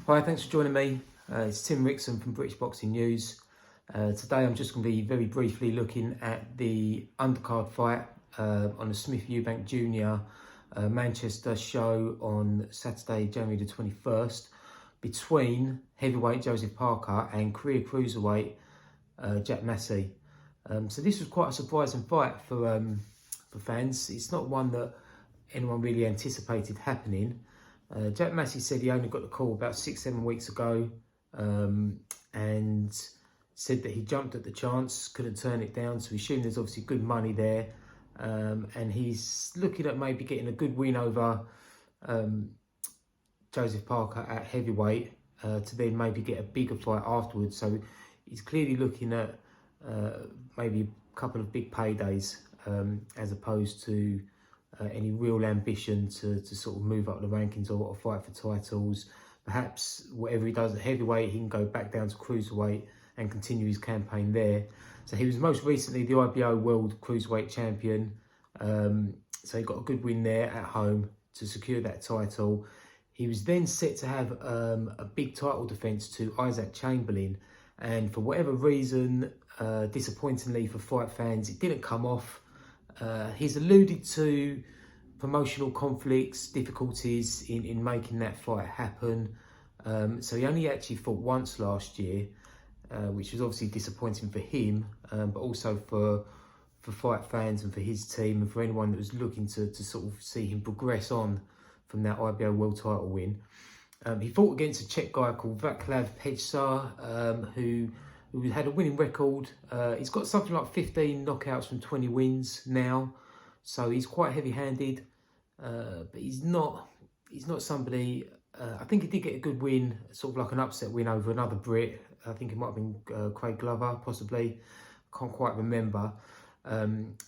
Hi, thanks for joining me. It's Tim Rickson from British Boxing News. Today I'm just going to be very briefly looking at the undercard fight on the Smith Eubank Jr. Manchester show on Saturday, January the 21st, between heavyweight Joseph Parker and career cruiserweight Jack Massey. So this was quite a surprising fight for fans. It's not one that anyone really anticipated happening. Jack Massey said he only got the call about 6-7 weeks ago and said that he jumped at the chance, couldn't turn it down. So we assume there's obviously good money there. And he's looking at maybe getting a good win over Joseph Parker at heavyweight to then maybe get a bigger fight afterwards. So he's clearly looking at maybe a couple of big paydays as opposed to any real ambition to sort of move up the rankings or fight for titles. Perhaps whatever he does at heavyweight, he can go back down to cruiserweight and continue his campaign there. So he was most recently the IBO World Cruiserweight Champion. So he got a good win there at home to secure that title. He was then set to have a big title defence to Isaac Chamberlain. And for whatever reason, disappointingly for fight fans, it didn't come off. He's alluded to promotional conflicts, difficulties in making that fight happen. So he only actually fought once last year, which was obviously disappointing for him, but also for fight fans and for his team and for anyone that was looking to sort of see him progress on from that IBO world title win. He fought against a Czech guy called Václav Pejsa, who had a winning record. He's got something like 15 knockouts from 20 wins now, so he's quite heavy-handed. But he's not somebody. I think he did get a good win, sort of like an upset win over another Brit. I think it might have been Craig Glover, possibly. Can't quite remember.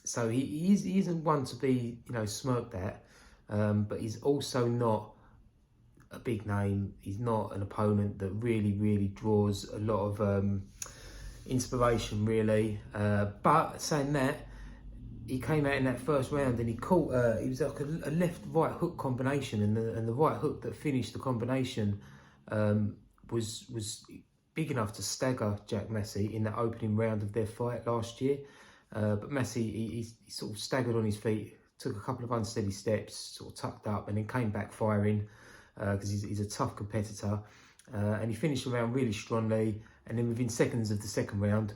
So he isn't one to be smirked at, but he's also not a big name. He's not an opponent that really draws a lot of inspiration, really. But saying that, he came out in that first round and he caught. It was like a left-right hook combination, and the right hook that finished the combination was big enough to stagger Jack Massey in that opening round of their fight last year. But Massey, he sort of staggered on his feet, took a couple of unsteady steps, sort of tucked up, and then came back firing because he's a tough competitor. And he finished the round really strongly, and then within seconds of the second round,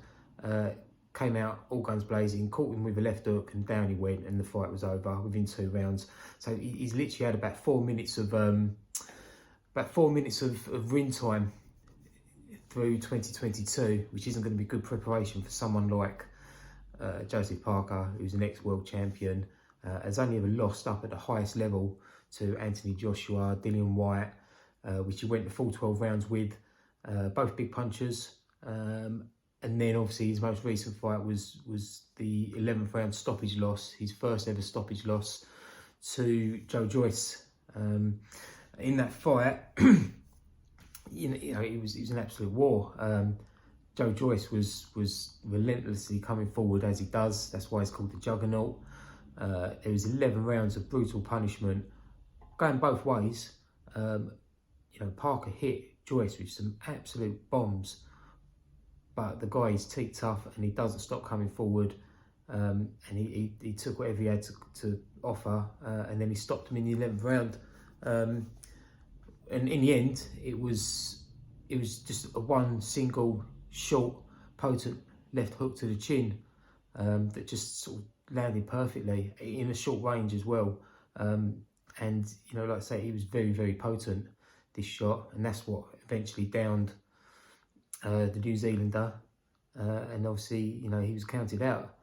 came out all guns blazing, caught him with a left hook, and down he went, and the fight was over within 2 rounds. So he's literally had about 4 minutes of ring time through 2022, which isn't going to be good preparation for someone like Joseph Parker, who's an ex-world champion, has only ever lost up at the highest level to Anthony Joshua, Dillian Whyte, which he went the full 12 rounds with, both big punchers. And then obviously his most recent fight was the 11th round stoppage loss, his first ever stoppage loss to Joe Joyce. In that fight, it was an absolute war. Joe Joyce was relentlessly coming forward as he does. That's why he's called the Juggernaut. There was 11 rounds of brutal punishment going both ways. Parker hit Joyce with some absolute bombs, but the guy is teak tough and he doesn't stop coming forward. And he took whatever he had to offer, and then he stopped him in the 11th round. And in the end, it was just a one single short, potent left hook to the chin that just sort of landed perfectly in a short range as well. And like I say, he was very potent, this shot, and that's what eventually downed the New Zealander. And obviously, he was counted out.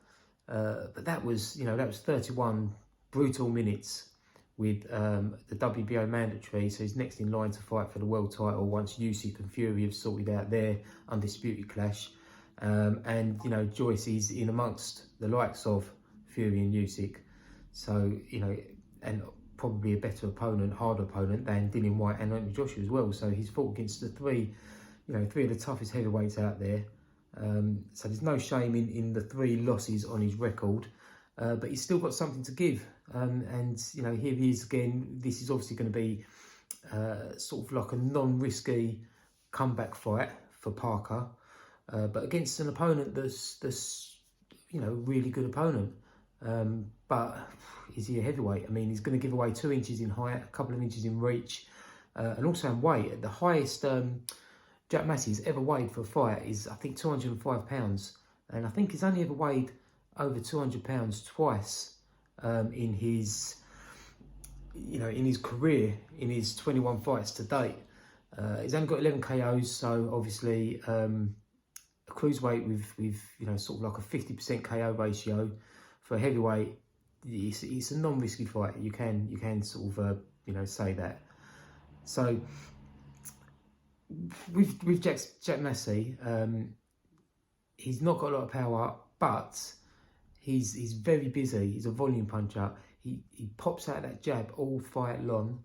But that was 31 brutal minutes with the WBO mandatory. So he's next in line to fight for the world title once Usyk and Fury have sorted out their undisputed clash. And Joyce is in amongst the likes of Fury and Usyk. So and probably a better opponent, harder opponent than Dillian Whyte and Anthony Joshua as well. So he's fought against the three of the toughest heavyweights out there. So there's no shame in the 3 losses on his record, but he's still got something to give. And here he is again. This is obviously going to be sort of like a non-risky comeback fight for Parker, but against an opponent that's really good opponent. But is he a heavyweight? I mean, he's going to give away 2 inches in height, a couple of inches in reach, and also in weight. The highest Jack Massey's ever weighed for a fight is, I think, 205 pounds, and I think he's only ever weighed over 200 pounds twice in his career, in his 21 fights to date. He's only got 11 KOs, so obviously a cruiserweight with sort of like a 50% KO ratio. For a heavyweight, it's a non-risky fight. You can sort of say that. So with Jack Massey, he's not got a lot of power, but he's very busy. He's a volume puncher. He pops out that jab all fight long.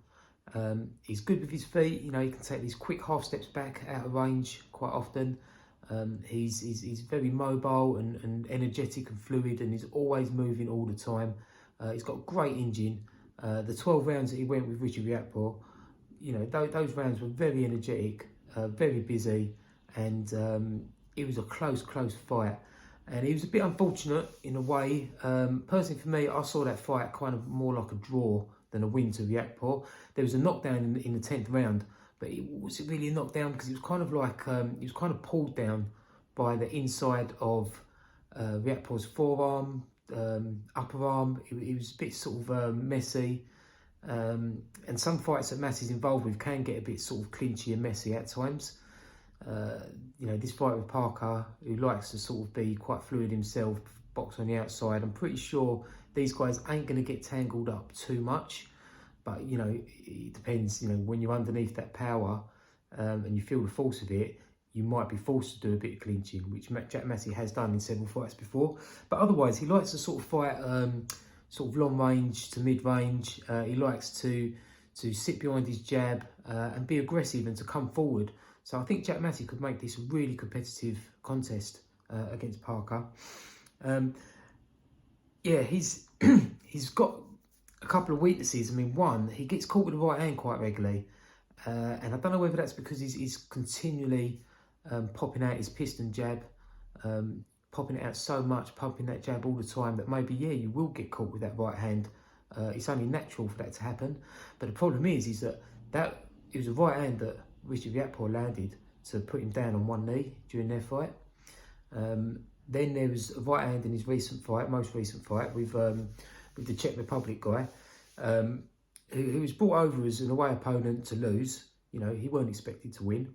He's good with his feet. He can take these quick half steps back out of range quite often. He's very mobile and energetic and fluid, and he's always moving all the time. He's got a great engine. The 12 rounds that he went with Richard Riakporhe, those rounds were very energetic, very busy, and it was a close fight. And he was a bit unfortunate in a way. Personally, for me, I saw that fight kind of more like a draw than a win to Riakporhe. There was a knockdown in the 10th round, but it wasn't really a knockdown because it was kind of like he was kind of pulled down by the inside of Riakporhe's forearm, upper arm. It was a bit sort of messy. And some fights that Massey's involved with can get a bit sort of clinchy and messy at times. This fight with Parker, who likes to sort of be quite fluid himself, box on the outside, I'm pretty sure these guys ain't going to get tangled up too much. But, it depends, when you're underneath that power and you feel the force of it, you might be forced to do a bit of clinching, which Jack Massey has done in several fights before. But otherwise, he likes to sort of fight sort of long range to mid range. He likes to sit behind his jab and be aggressive and to come forward. So I think Jack Massey could make this a really competitive contest against Parker. He's got a couple of weaknesses. I mean, one, he gets caught with the right hand quite regularly. And I don't know whether that's because he's continually popping out his piston jab, popping it out so much, pumping that jab all the time, that maybe, you will get caught with that right hand. It's only natural for that to happen. But the problem is that it was a right hand that Richard Riakporhe landed to put him down on one knee during their fight. Then there was a right hand in his most recent fight with the Czech Republic guy, who was brought over as an away opponent to lose. He weren't expected to win,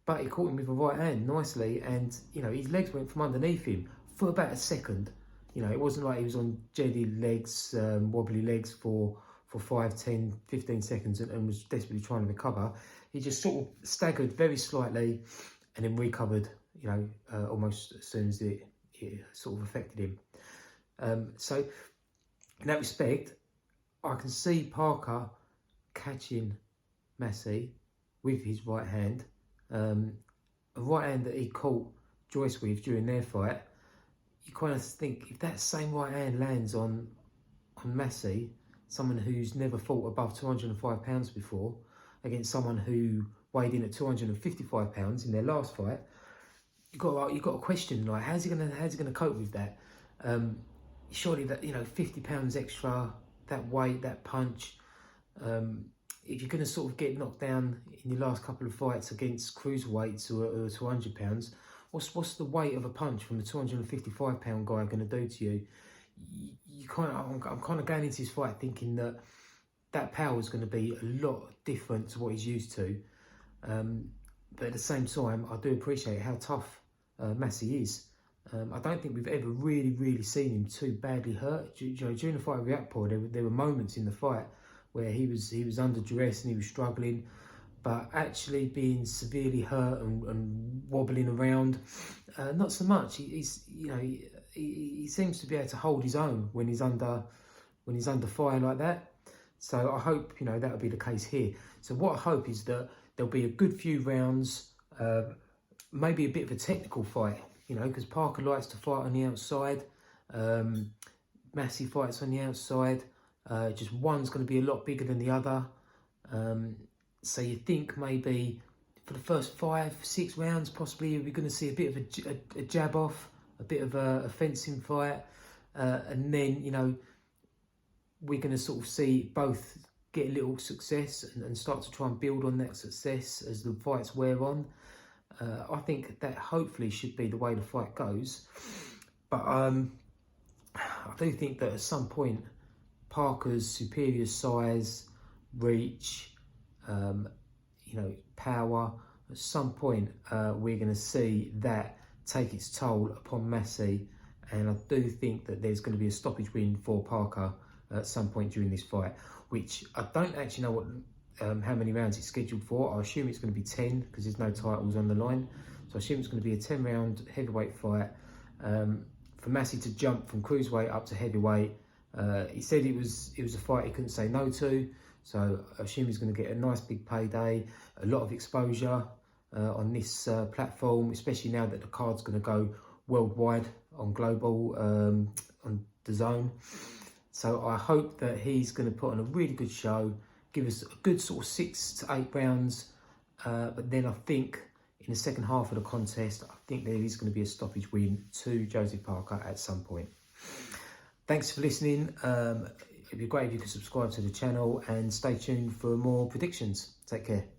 but he caught him with a right hand nicely, and his legs went from underneath him for about a second. It wasn't like he was on jelly legs, wobbly legs for 5, 10, 15 seconds and was desperately trying to recover. He just sort of staggered very slightly and then recovered, almost as soon as it sort of affected him. So in that respect, I can see Parker catching Massey with his right hand, a right hand that he caught Joyce with during their fight. You kind of think, if that same right hand lands on Massey, someone who's never fought above 205 pounds before, against someone who weighed in at 255 pounds in their last fight, you've got a question, like, how's he gonna cope with that? Surely that 50 pounds extra, that weight, that punch. If you're gonna sort of get knocked down in your last couple of fights against cruiserweights who are 200 pounds, what's the weight of a punch from a 255 pound guy going to do to you? I'm kind of going into this fight thinking that power is going to be a lot different to what he's used to. But at the same time, I do appreciate how tough Massey is. I don't think we've ever really seen him too badly hurt. During the fight with Riakporhe, there were moments in the fight where he was under duress and he was struggling, but actually being severely hurt and wobbling around, not so much. He seems to be able to hold his own when he's under fire like that. So I hope that'll be the case here. So what I hope is that there'll be a good few rounds, maybe a bit of a technical fight, because Parker likes to fight on the outside. Massey fights on the outside. Just one's going to be a lot bigger than the other. So you think maybe for the first 5-6 rounds, possibly we're going to see a bit of a jab off, a bit of a fencing fight, and then, you know, we're going to sort of see both get a little success and start to try and build on that success as the fights wear on. I think that hopefully should be the way the fight goes. But I do think that at some point, Parker's superior size, reach, you know, power, at some point we're going to see that take its toll upon Massey, and I do think that there's going to be a stoppage win for Parker at some point during this fight, which I don't actually know what how many rounds it's scheduled for. I assume it's going to be 10 because there's no titles on the line, so I assume it's going to be a 10-round heavyweight fight. For Massey to jump from cruiserweight up to heavyweight, he said it was a fight he couldn't say no to, so I assume he's going to get a nice big payday, a lot of exposure on this platform, especially now that the card's going to go worldwide on global, on DAZN. So I hope that he's going to put on a really good show, give us a good sort of 6 to 8 rounds, but then I think in the second half of the contest, I think there is going to be a stoppage win to Joseph Parker at some point. Thanks for listening. It'd be great if you could subscribe to the channel and stay tuned for more predictions. Take care.